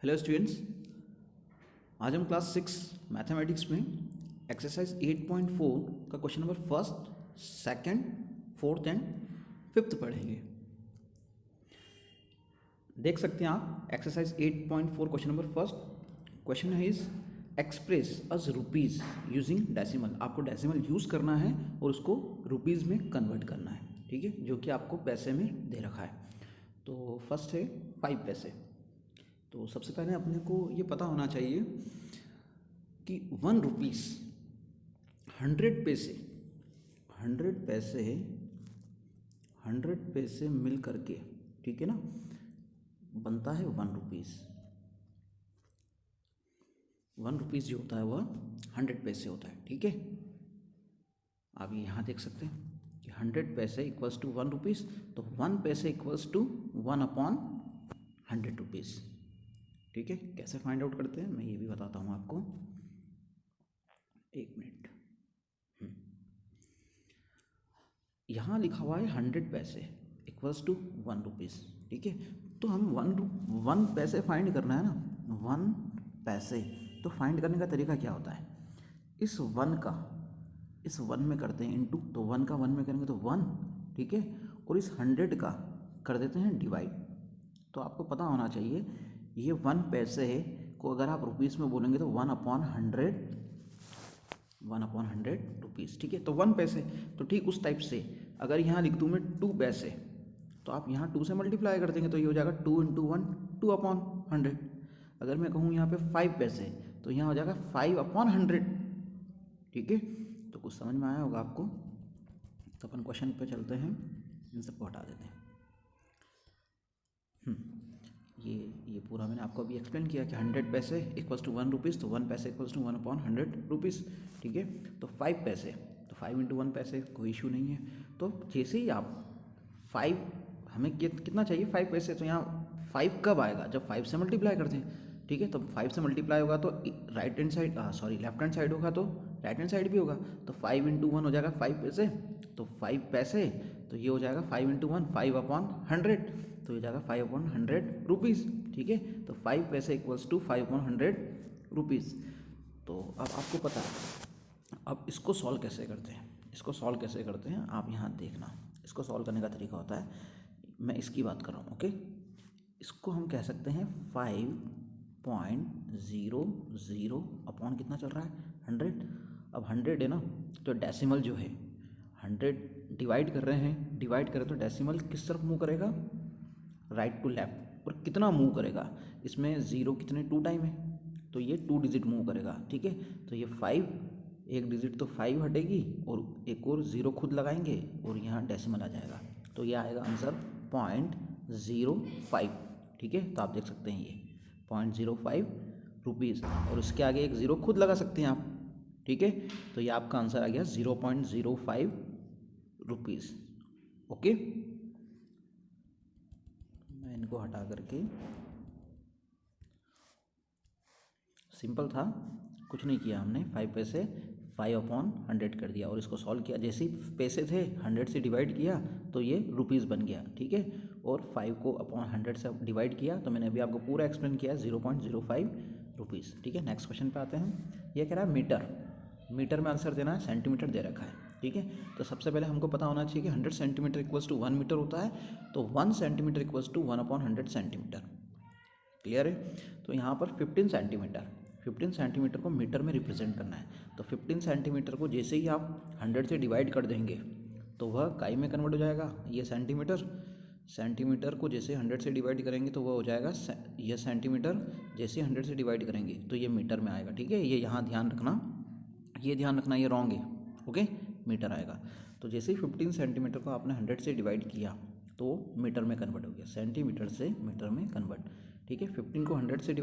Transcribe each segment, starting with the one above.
Hello students, आज हम class 6 mathematics में एक्सरसाइज 8.4 का question number first, second, fourth and fifth पढ़ेंगे। देख सकते हैं आप exercise 8.4 question number first. Question है is express as rupees using decimal. आपको डेसिमल यूज़ करना है और उसको रुपीज़ में कन्वर्ट करना है, ठीक है, जो कि आपको पैसे में दे रखा है। तो फर्स्ट है 5 पैसे। तो सबसे पहले अपने को ये पता होना चाहिए कि 1 रुपीज़ 100 पैसे मिल करके, ठीक है ना, बनता है 1 रुपीज़। 1 रुपीज़ जो होता है वह 100 पैसे होता है, ठीक है। आप यहाँ देख सकते हैं कि 100 पैसे इक्वल्स टू 1 रुपीज़, तो 1 पैसे इक्वल्स टू 1/100 रुपीज़, ठीक है। कैसे फाइंड आउट करते हैं मैं ये भी बताता हूँ आपको, एक मिनट। यहाँ लिखा हुआ है 100 पैसे इक्वल्स टू 1 रुपीज़, ठीक है। तो हम 1 पैसे फाइंड करना है ना, 1 पैसे। तो फाइंड करने का तरीका क्या होता है, इस 1 में करते हैं इनटू, तो 1 का 1 में करेंगे तो 1, ठीक है, और इस 100 का कर देते हैं डिवाइड। तो आपको पता होना चाहिए ये 1 पैसे को अगर आप रुपीज़ में बोलेंगे तो 1/100 रुपीज़, ठीक है। तो 1 पैसे, तो ठीक उस टाइप से अगर यहाँ लिख दूँ मैं 2 पैसे, तो आप यहाँ 2 से मल्टीप्लाई कर देंगे तो ये हो जाएगा 2 × 1 2/100। अगर मैं कहूँ यहाँ पे 5 पैसे, तो यहाँ हो जाएगा 5/100, ठीक है। तो कुछ समझ में आया होगा आपको। तो अपन क्वेश्चन पे चलते हैं, इन सबको हटा देते हैं। ये पूरा मैंने आपको अभी एक्सप्लेन किया कि 100 पैसे इक्वल्स टू 1 रुपीज़, तो 1 पैसे इक्वल्स टू 1/100 रुपीज़, ठीक है। तो 5 पैसे, तो 5 × 1 पैसे, कोई इशू नहीं है। तो जैसे ही आप 5, हमें कितना चाहिए 5 पैसे, तो यहाँ 5 कब आएगा, जब 5 से मल्टीप्लाई करते हैं, ठीक है। तो 5 से मल्टीप्लाई होगा तो लेफ्ट हैंड साइड होगा तो राइट हैंड साइड भी होगा। तो 5 × 1 हो जाएगा 5 पैसे, तो 5 पैसे, तो ये हो जाएगा 5 × 1 5/100, तो ये जाएगा 5/100 रुपीज़, ठीक है। तो 5 पैसे इक्वल्स टू 5/100 रुपीज़। तो अब आपको पता है, अब इसको सॉल्व कैसे करते हैं, आप यहाँ देखना। इसको सॉल्व करने का तरीका होता है, मैं इसकी बात कर रहा हूँ, ओके। इसको हम कह सकते हैं 5.00 अपॉन कितना चल रहा है 100। अब 100 है ना, तो डेसिमल जो है 100 डिवाइड कर रहे हैं, डिवाइड करें तो डेसिमल किस तरफ मूव करेगा, राइट टू लेफ्ट। और कितना मूव करेगा, इसमें 0 कितने 2 टाइम है, तो ये 2 डिजिट मूव करेगा, ठीक है। तो ये 5, एक डिजिट तो 5 हटेगी और एक और 0 खुद लगाएंगे और यहाँ डेसिमल आ जाएगा। तो ये आएगा आंसर 0.05, ठीक है। तो आप देख सकते हैं ये 0.05 रुपीज़, और इसके आगे एक 0 खुद लगा सकते हैं आप, ठीक है। तो ये आपका आंसर आ गया 0.05 रुपीज़, ओके। मैं इनको हटा करके, सिंपल था, कुछ नहीं किया हमने, 5 पैसे 5/100 कर दिया और इसको सॉल्व किया। जैसे ही पैसे थे 100 से डिवाइड किया तो ये रुपीज़ बन गया, ठीक है। और 5 को अपॉन 100 से डिवाइड किया, तो मैंने अभी आपको पूरा एक्सप्लेन किया 0.05 रुपीज़, ठीक है। नेक्स्ट क्वेश्चन पे आते हैं। ये कह रहा है मीटर में आंसर देना है, सेंटीमीटर दे रखा है, ठीक है। तो सबसे पहले हमको पता होना चाहिए कि 100 सेंटीमीटर इक्वल्स टू 1 मीटर होता है, तो 1 centimetre equals to 1/100 centimetre, clear है। तो यहाँ पर 15 सेंटीमीटर को मीटर में रिप्रेजेंट करना है। तो 15 सेंटीमीटर को जैसे ही आप 100 से डिवाइड कर देंगे तो वह काई में कन्वर्ट हो जाएगा। ये सेंटीमीटर को जैसे 100 से डिवाइड करेंगे तो वह हो जाएगा, यह सेंटीमीटर जैसे 100 से डिवाइड करेंगे तो ये मीटर में आएगा, ठीक है। ये यहाँ ध्यान रखना, ये रॉन्ग है, ओके, मीटर आएगा। तो जैसे ही 15 सेंटीमीटर को आपने 100 से डिवाइड किया तो मीटर में कन्वर्ट हो गया, सेंटीमीटर से मीटर में कन्वर्ट, ठीक है। 15 को 100 से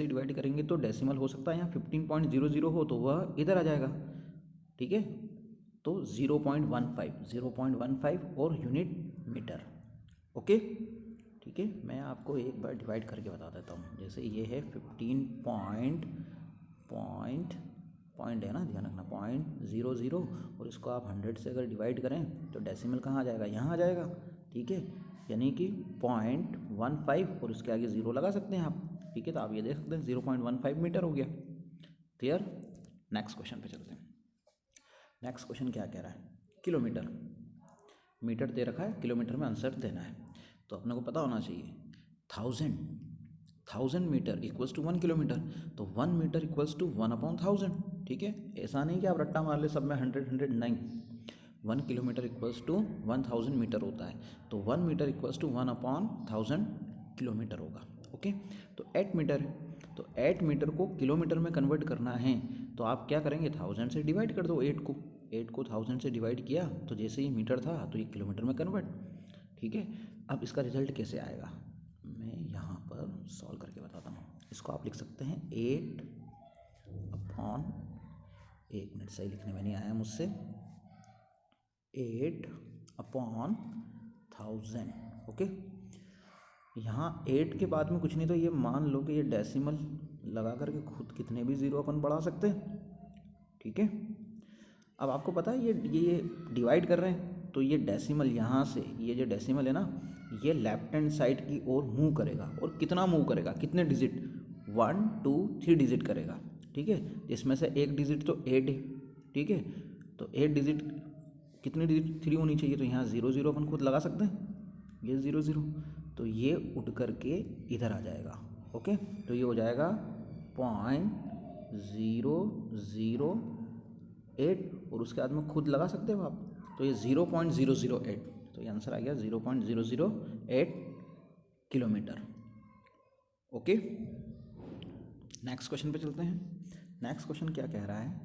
डिवाइड करेंगे तो डेसिमल हो सकता है यहाँ 15.00 हो, तो वह इधर आ जाएगा, ठीक है। तो 0.15 और यूनिट मीटर, ओके, ठीक है। मैं आपको एक बार डिवाइड करके बता देता हूँ। जैसे ये है 15 पॉइंट है ना, ध्यान रखना 0.00, और इसको आप 100 से अगर डिवाइड करें तो डेसिमल कहाँ आ जाएगा, यहाँ आ जाएगा, ठीक है। यानी कि 0.15 और उसके आगे 0 लगा सकते हैं आप, ठीक है। तो आप ये देख सकते हैं 0.15 मीटर हो गया। क्लियर। नेक्स्ट क्वेश्चन पे चलते हैं। नेक्स्ट क्वेश्चन क्या कह रहा है, किलोमीटर, मीटर दे रखा है, किलोमीटर में आंसर देना है। तो अपने को पता होना चाहिए 1000 मीटर इक्वल्स टू 1 किलोमीटर, तो 1 मीटर इक्वल्स टू 1/1000, ठीक है। ऐसा नहीं कि आप रट्टा मार ले सब में 100 नहीं, 1 किलोमीटर इक्वल्स टू 1000 मीटर होता है, तो 1 मीटर इक्वल्स टू 1/1000 किलोमीटर होगा, ओके। तो 8 मीटर है, तो 8 मीटर को किलोमीटर में कन्वर्ट करना है, तो आप क्या करेंगे, 1000 से डिवाइड कर दो 8 को 1000 से डिवाइड किया तो जैसे ही मीटर था तो ये किलोमीटर में कन्वर्ट, ठीक है। अब इसका रिजल्ट कैसे आएगा, मैं यहाँ पर सॉल्व करके बताता हूँ। इसको आप लिख सकते हैं 8 अपॉन, 1 मिनट सही लिखने में नहीं आया मुझसे, 8 अपॉन 1000, ओके। यहाँ 8 के बाद में कुछ नहीं, तो ये मान लो कि ये डेसिमल लगा करके खुद कितने भी ज़ीरो अपन बढ़ा सकते हैं, ठीक है। अब आपको पता है ये डिवाइड कर रहे हैं, तो ये डेसिमल यहाँ से, ये जो डेसिमल है ना, ये लेफ्ट हैंड साइड की ओर मूव करेगा, और कितना मूव करेगा, कितने डिजिट, 1 2 3 डिजिट करेगा, ठीक है। इसमें से एक डिजिट तो 8 है, ठीक है। तो 8 डिजिट, कितनी डिजिट 3 होनी चाहिए, तो यहाँ 0 0 अपन खुद लगा सकते हैं, ये 0 0, तो ये उठ करके इधर आ जाएगा, ओके। तो ये हो जाएगा 0.008, और उसके बाद में खुद लगा सकते हो आप, तो ये 0.008, तो ये आंसर आ गया 0.008 किलोमीटर, ओके। नेक्स्ट क्वेश्चन पे चलते हैं। नेक्स्ट क्वेश्चन क्या कह रहा है,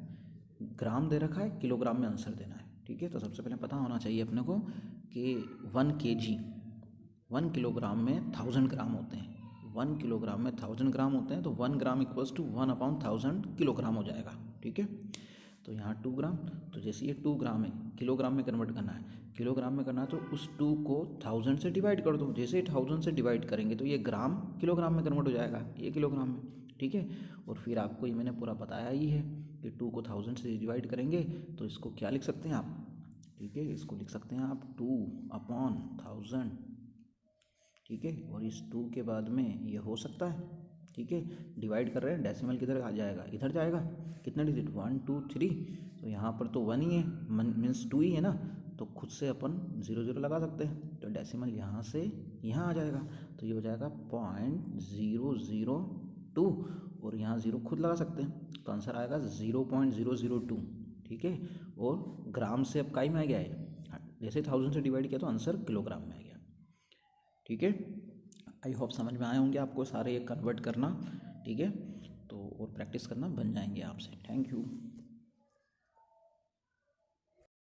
ग्राम दे रखा है, किलोग्राम में आंसर देना है, ठीक है। तो सबसे पहले पता होना चाहिए अपने को कि 1 kg, 1 किलोग्राम में 1000 ग्राम होते हैं, 1 किलोग्राम में 1000 ग्राम होते हैं, तो 1 ग्राम इक्वल्स टू 1/1000 किलोग्राम हो जाएगा, ठीक है। तो यहाँ 2 ग्राम, तो जैसे ये 2 ग्राम है, किलोग्राम में कन्वर्ट करना है, किलोग्राम में करना है, तो उस 2 को 1000 से डिवाइड कर दो, जैसे ही 1000 से डिवाइड करेंगे तो ये ग्राम किलोग्राम में कन्वर्ट हो जाएगा, ये किलोग्राम में, ठीक है। और फिर आपको ये मैंने पूरा बताया ही है कि 2 को 1000 से डिवाइड करेंगे तो इसको क्या लिख सकते हैं आप, ठीक है, इसको लिख सकते हैं आप 2/1000, ठीक है। और इस 2 के बाद में ये हो सकता है, ठीक है, डिवाइड कर रहे हैं, डेसिमल किधर आ जाएगा, इधर जाएगा, कितने डिजिट 1 2 3, तो यहाँ पर तो 1 ही है, मीन्स 2 ही है ना, तो खुद से अपन 0 0 लगा सकते हैं, तो डेसिमल यहाँ से यहाँ आ जाएगा, तो ये हो जाएगा 0.002, और यहाँ 0 खुद लगा सकते हैं, तो आंसर आएगा 0.002, ठीक है। और ग्राम से अब काई में आ गया है, जैसे 1000 से डिवाइड किया तो आंसर किलोग्राम में आ गया, ठीक है। आई होप समझ में आए होंगे आपको सारे ये कन्वर्ट करना, ठीक है। तो और प्रैक्टिस करना बन जाएंगे आपसे। Thank you.